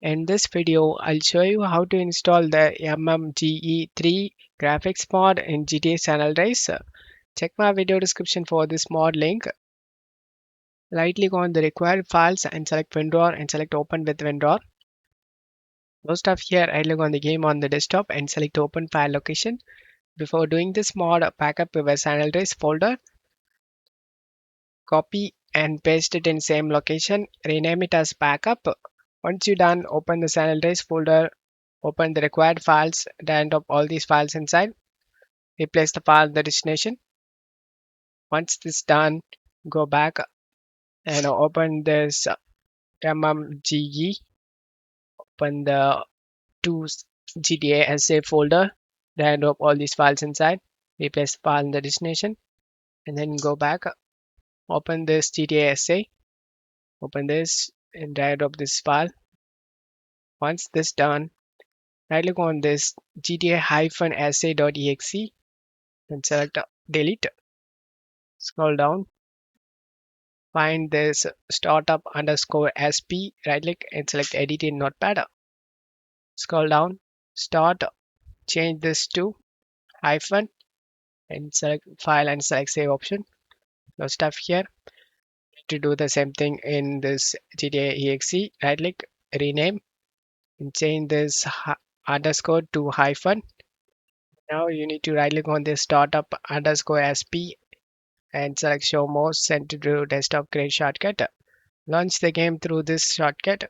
In this video, I'll show you how to install the MMGE 3 graphics mod in GTA San Andreas. Check my video description for this mod link. Right click on the required files and select WinRAR and select Open with WinRAR. Most of here, right click on the game on the desktop and select Open File Location. Before doing this mod, back up your San Andreas folder, copy and paste it in same location, rename it as backup. Once you're done, open the San Andreas folder, open the required files, and up all these files inside. Replace the file in the destination. Once this done, go back and open this MMGE. Open the two GTA SA folder. Then drop all these files inside. Replace the file in the destination, and then go back. Open this GTA SA. Open this and drag drop this file. Once this done, right click on this GTA-SA.exe and select delete. Scroll down. Find this startup underscore sp, right click and select edit in notepad. Scroll down, start, change this to hyphen and select file and select save option. No stuff here. To do the same thing in this GTA exe, right click, rename and change this underscore to hyphen. Now you need to right click on this startup underscore sp and select show more send to desktop create shortcut. Launch the game through this shortcut.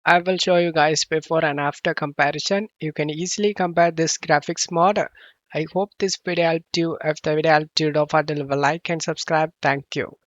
I will show you guys before and after comparison. You can easily compare this graphics mod. I hope this video helped you. If the video helped you, don't forget to leave a like and subscribe. Thank you.